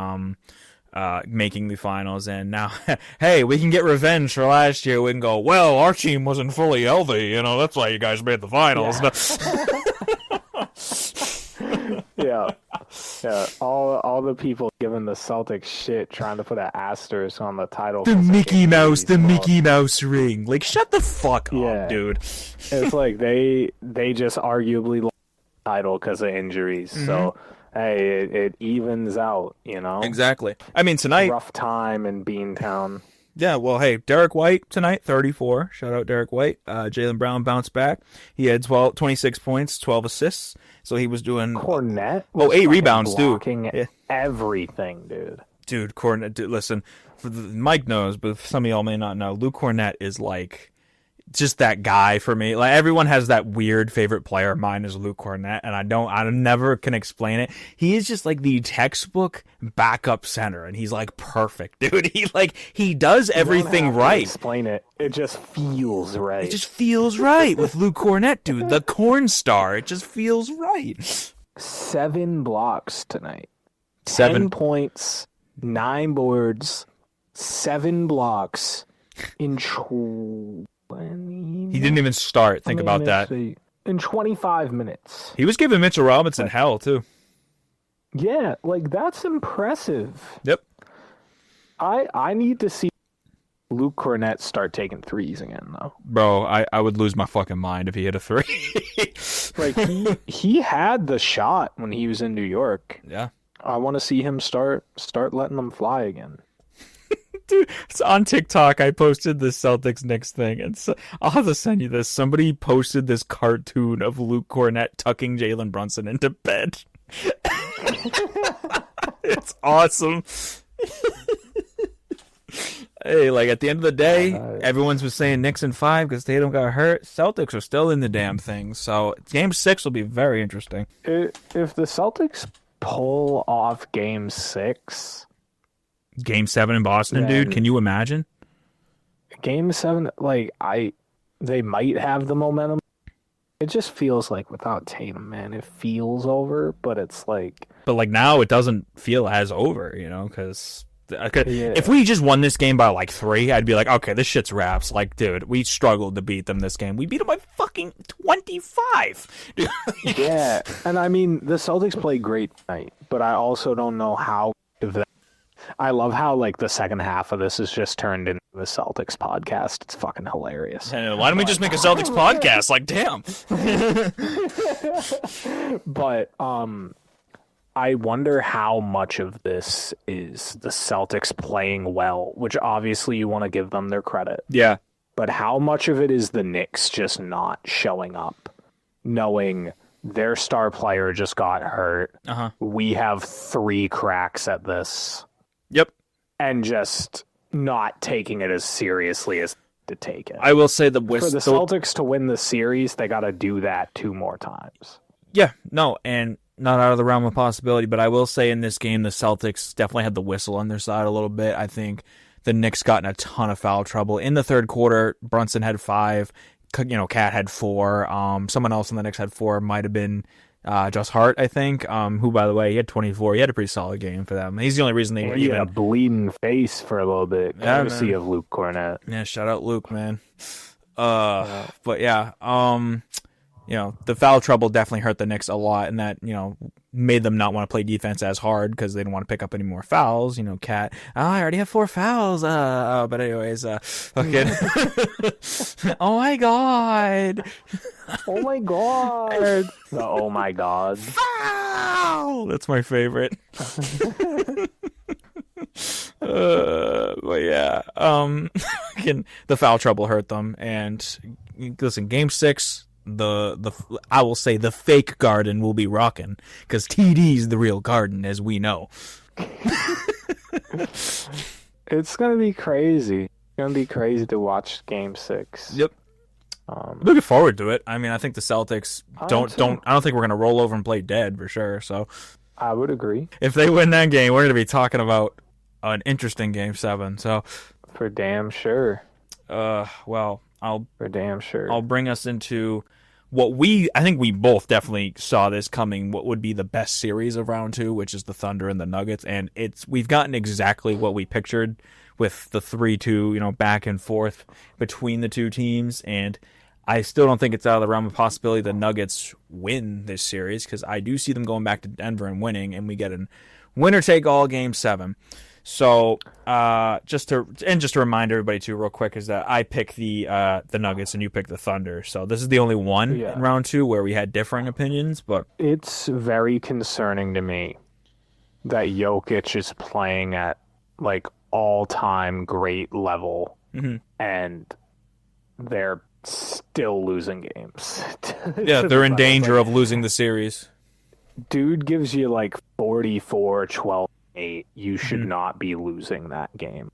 making the finals, and now hey, we can get revenge for last year. We can go, well, our team wasn't fully healthy, you know, that's why you guys made the finals. Yeah. Yeah, all the people giving the Celtics shit trying to put an asterisk on the title. The Mickey Mouse ring. Like, shut the fuck up, dude. It's like they just arguably lost the title because of injuries. Mm-hmm. So, hey, it evens out, you know? Exactly. I mean, tonight... Rough time in Beantown. Yeah, well, hey, Derek White tonight, 34. Shout out Derek White. Jaylen Brown bounced back. He had 26 points, 12 assists. So he was doing... Kornet? 8 rebounds, too. Everything, dude. Dude, Kornet, listen, Mike knows, but some of y'all may not know. Luke Kornet is like... just that guy for me. Like, everyone has that weird favorite player. Mine is Luke Kornet, and I never can explain it. He is just like the textbook backup center, and he's like perfect, dude. He does everything right. Explain it. It just feels right. It just feels right with Luke Kornet, dude. The corn star. It just feels right. 7 blocks tonight. 7 10 points, 9 boards, 7 blocks in he didn't even start. Think about that. In 25 minutes. He was giving Mitchell Robinson hell, too. Yeah, like, that's impressive. Yep. I need to see Luke Kornet start taking threes again, though. Bro, I would lose my fucking mind if he hit a 3. Like, he had the shot when he was in New York. Yeah. I want to see him start letting them fly again. Dude, it's on TikTok. I posted this Celtics Knicks thing, and so I'll have to send you this. Somebody posted this cartoon of Luke Kornet tucking Jalen Brunson into bed. It's awesome. Hey, like at the end of the day, everyone's been saying Knicks in 5 because Tatum got hurt. Celtics are still in the damn thing, so Game 6 will be very interesting. If the Celtics pull off Game 6. Game 7 in Boston, dude. Can you imagine? Game 7, they might have the momentum. It just feels like without Tatum, man, it feels over, but it's like... But, like, now it doesn't feel as over, because... If we just won this game by, 3, I'd be like, okay, this shit's wraps. Like, dude, we struggled to beat them this game. We beat them by fucking 25. Yeah, and I mean, the Celtics played great tonight, but I also don't know how... I love how, the second half of this is just turned into the Celtics podcast. It's fucking hilarious. Why don't we just make a Celtics podcast? Like, damn. But, I wonder how much of this is the Celtics playing well, which obviously you want to give them their credit. Yeah. But how much of it is the Knicks just not showing up, knowing their star player just got hurt. Uh-huh. We have 3 cracks at this. Yep. And just not taking it as seriously as to take it. I will say for the Celtics to win the series, they got to do that 2 more times. Yeah, no, and not out of the realm of possibility, but I will say in this game, the Celtics definitely had the whistle on their side a little bit. I think the Knicks got in a ton of foul trouble. In the third quarter, Brunson had 5, Cat had 4, someone else on the Knicks had 4, might have been Josh Hart, I think, who, by the way, he had 24. He had a pretty solid game for them. He's the only reason they had a bleeding face for a little bit. Courtesy of Luke Kornet. Yeah, shout out Luke, man. But yeah, the foul trouble definitely hurt the Knicks a lot, and that, made them not want to play defense as hard because they didn't want to pick up any more fouls. Cat, I already have 4 fouls. But anyways, fucking, oh my god, oh my god, oh my god, foul! That's my favorite. But yeah, the foul trouble hurt them, and listen, Game 6. I will say the fake Garden will be rocking because TD's the real Garden, as we know. It's gonna be crazy. It's gonna be crazy to watch Game 6. Yep. Looking forward to it. I mean, I think the Celtics I don't think we're gonna roll over and play dead for sure. So I would agree. If they win that game, we're gonna be talking about an interesting Game 7. So for damn sure. Well, for damn sure. I'll bring us into what I think we both definitely saw this coming, what would be the best series of round 2, which is the Thunder and the Nuggets, and we've gotten exactly what we pictured with the 3-2, back and forth between the two teams, and I still don't think it's out of the realm of possibility the Nuggets win this series, because I do see them going back to Denver and winning, and we get a winner-take-all Game 7. So, just to remind everybody too, real quick, is that I pick the Nuggets and you pick the Thunder. So this is the only one in round 2 where we had differing opinions. But it's very concerning to me that Jokic is playing at all-time great level, and they're still losing games. Yeah, they're in danger of losing the series. Dude gives you 44, 12. 8, you should not be losing that game.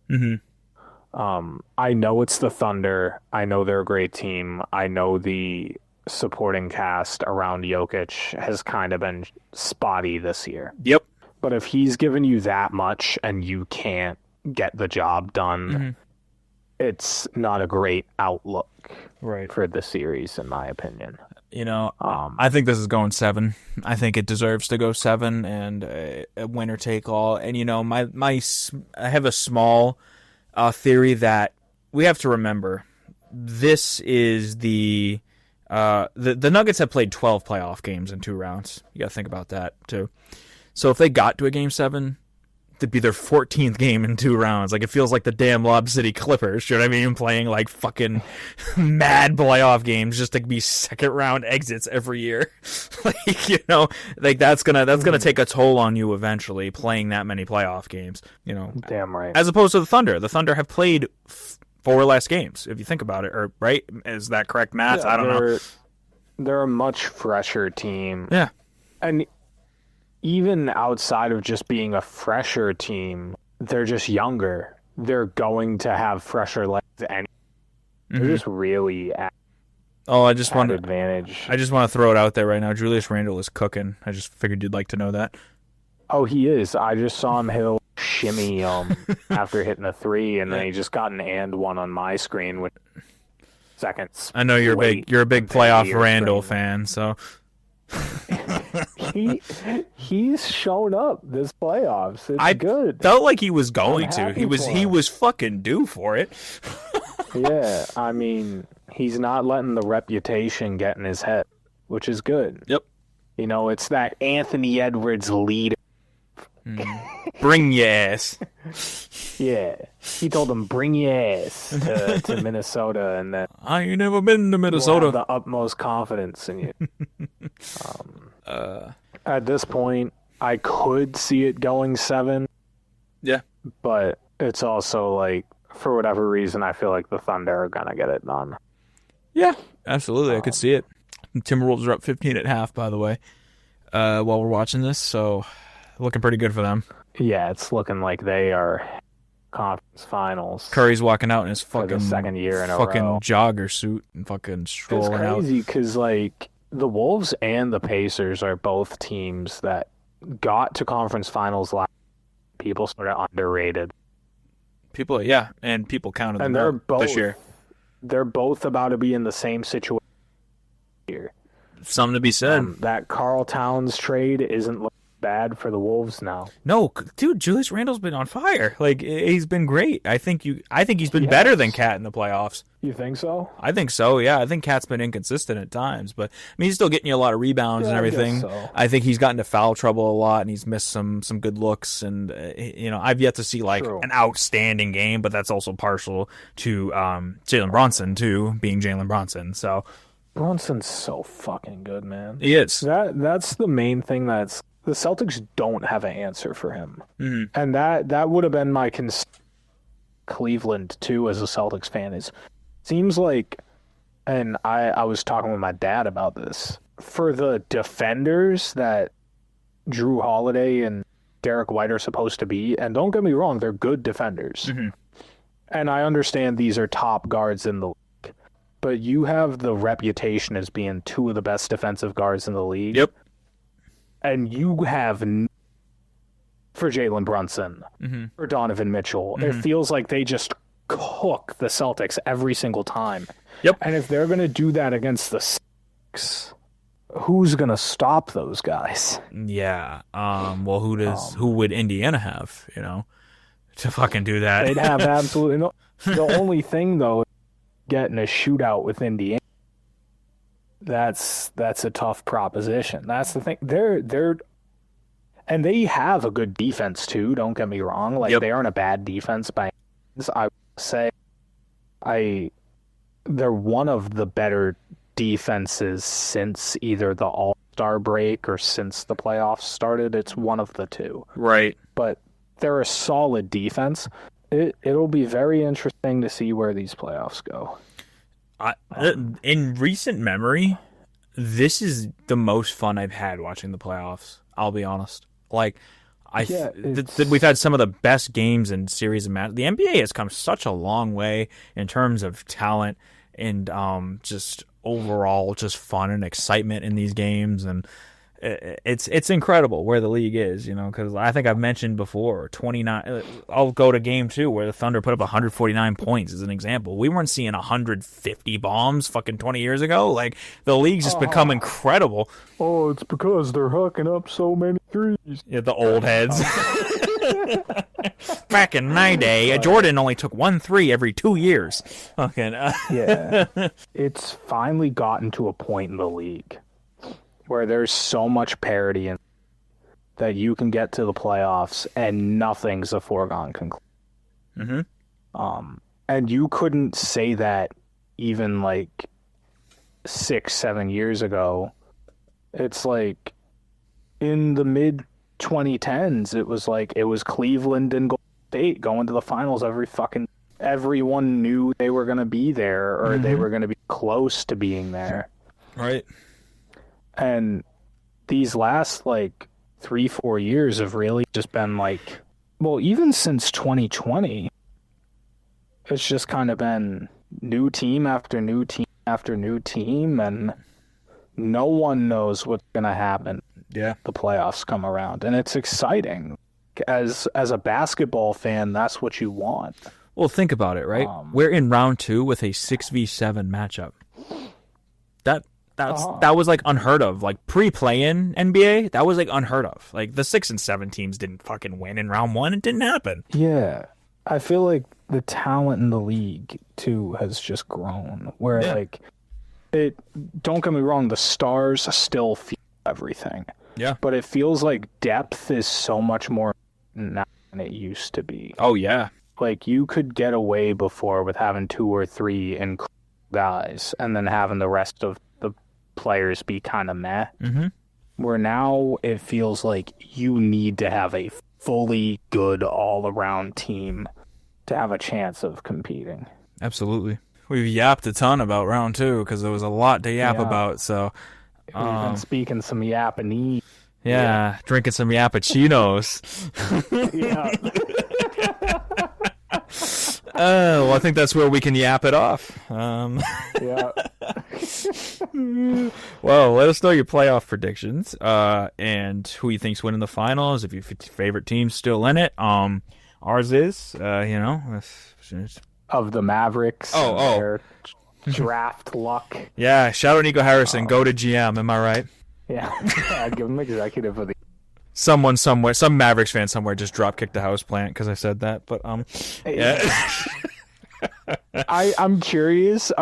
I know it's the Thunder. I know they're a great team. I know the supporting cast around Jokic has kind of been spotty this year. Yep. But if he's given you that much and you can't get the job done, it's not a great outlook for the series, in my opinion. I think this is going 7. I think it deserves to go 7 and a winner take all. And I have a small theory that we have to remember. This is the Nuggets have played 12 playoff games in 2 rounds. You got to think about that too. So if they got to a Game 7, it'd be their 14th game in 2 rounds. It feels like the damn Lob City Clippers, you know what I mean? Playing fucking mad playoff games just to be second round exits every year. That's gonna take a toll on you eventually, playing that many playoff games. Damn right. As opposed to the Thunder. The Thunder have played 4 less games, if you think about it, or right? Is that correct math? I don't know. They're a much fresher team. Yeah. And even outside of just being a fresher team, they're just younger. They're going to have fresher legs, and they're just really at advantage. I just want to throw it out there right now. Julius Randle is cooking. I just figured you'd like to know that. Oh, he is. I just saw him hit a shimmy after hitting a three, and then he just got an and one on my screen with seconds. I know you're a big playoff Randle fan, so he's shown up this playoffs. It's good. Felt like he was going to. He was fucking due for it. Yeah, I mean, he's not letting the reputation get in his head, which is good. Yep. You know, it's that Anthony Edwards leader. Bring your ass. Yeah, he told him, bring your ass to Minnesota, and then I ain't never been to Minnesota. We'll have the utmost confidence in you. At this point, I could see it going 7. Yeah, but it's also like, for whatever reason, I feel like the Thunder are gonna get it done. Yeah, absolutely. I could see it. Timberwolves are up 15 at half, by the way, while we're watching this, so looking pretty good for them. Yeah, it's looking like they are conference finals. Curry's walking out in his fucking second year in a fucking row. Jogger suit and fucking strolling out. It's crazy because like the Wolves and the Pacers are both teams that got to conference finals last. People sort of underrated. People, yeah, and people counted them they're out both this year. They're both about to be in the same situation here. Something to be said. That Karl Towns trade isn't looking bad for the Wolves now. No, dude, Julius Randle's been on fire. Like, he's been great. I think he's been better than Cat in the playoffs. You think so? I think so, yeah. I think Cat's been inconsistent at times, but I mean, he's still getting you a lot of rebounds and everything. I think he's gotten into foul trouble a lot, and he's missed some good looks. And I've yet to see like an outstanding game, but that's also partial to Jalen Brunson too, being Jalen Brunson. So Brunson's so fucking good, man. He is. That's the main thing. The Celtics don't have an answer for him, and that would have been my Cleveland too as a Celtics fan. Seems like, and I was talking with my dad about this, for the defenders that Drew Holiday and Derek White are supposed to be, and don't get me wrong, they're good defenders. And I understand these are top guards in the league, but you have the reputation as being two of the best defensive guards in the league. Yep. And you have for Jalen Brunson, for Donovan Mitchell, it feels like they just cook the Celtics every single time. Yep. And if they're going to do that against the Celtics, who's going to stop those guys? Yeah. Well, who would Indiana have, to fucking do that? They'd have absolutely no. The only thing, though, getting a shootout with Indiana, that's a tough proposition. That's the thing. And they have a good defense too, don't get me wrong. Like, they aren't a bad defense by any means. I would say they're one of the better defenses since either the All-Star break or since the playoffs started. It's one of the two. Right. But they're a solid defense. It'll be very interesting to see where these playoffs go. In recent memory, this is the most fun I've had watching the playoffs. I'll be honest. Like, we've had some of the best games in series of matches. The NBA has come such a long way in terms of talent and just overall just fun and excitement in these games, and it's incredible where the league is, because I think I've mentioned before 29. I'll go to game 2 where the Thunder put up 149 points as an example. We weren't seeing 150 bombs fucking 20 years ago. Like, the league's just become incredible. Oh, it's because they're hooking up so many threes. Yeah, the old heads. Back in my day, Jordan only took 1 3 every 2 years. Okay. Yeah, it's finally gotten to a point in the league where there's so much parity in that you can get to the playoffs and nothing's a foregone conclusion. And you couldn't say that even like 6-7 years ago. It's like in the mid 2010s, it was Cleveland and Golden State going to the finals everyone knew they were going to be there, or they were going to be close to being there. Right. And these last, 3-4 years have really just been even since 2020, it's just kind of been new team after new team after new team, and no one knows what's going to happen. Yeah. The playoffs come around, and it's exciting. As a basketball fan, that's what you want. Well, think about it, right? We're in round 2 with a 6v7 matchup. That was like unheard of. Like pre-play-in NBA, that was like unheard of. Like the 6 and 7 teams didn't fucking win in round 1. It didn't happen. Yeah, I feel like the talent in the league too has just grown. Where like it. Don't get me wrong, the stars still feel everything. Yeah, but it feels like depth is so much more now than it used to be. Oh yeah. Like you could get away before with having 2 or 3 incredible guys, and then having the rest of the players be kind of meh. Mm-hmm. Where now it feels like you need to have a fully good all-around team to have a chance of competing. Absolutely. We've yapped a ton about round 2 because there was a lot to yap about. So we've been speaking some Japanese. Yeah, drinking some yappuccinos. Yeah. Well, I think that's where we can yap it off. Yeah. Well, let us know your playoff predictions and who you think's winning the finals. If your favorite team's still in it, ours is, of the Mavericks. Oh. Draft luck. Yeah, shout out Nico Harrison. Go to GM. Am I right? Yeah, I'd give him executive of the. Someone somewhere, some Mavericks fan somewhere, just drop kicked the house plant because I said that. But yeah. I'm curious.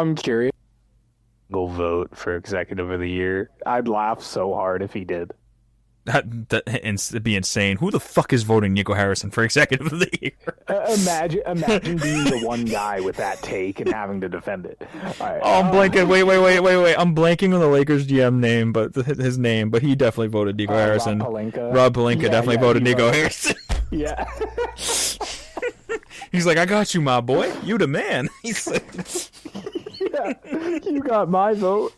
Go vote for executive of the year. I'd laugh so hard if he did. That'd be insane. Who the fuck is voting Nico Harrison for executive of the year? Imagine being the one guy with that take and having to defend it. Right. Oh, I'm blanking. Wait. I'm blanking on the Lakers GM name, but his name. But he definitely voted Nico Harrison. Rob Pelinka definitely voted Nico Harrison. Yeah. He's like, I got you, my boy. You the man. He's like, yeah, you got my vote.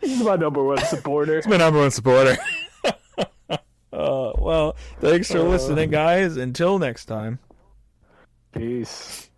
He's my number one supporter. He's my number one supporter. Well, thanks for listening, guys. Until next time. Peace.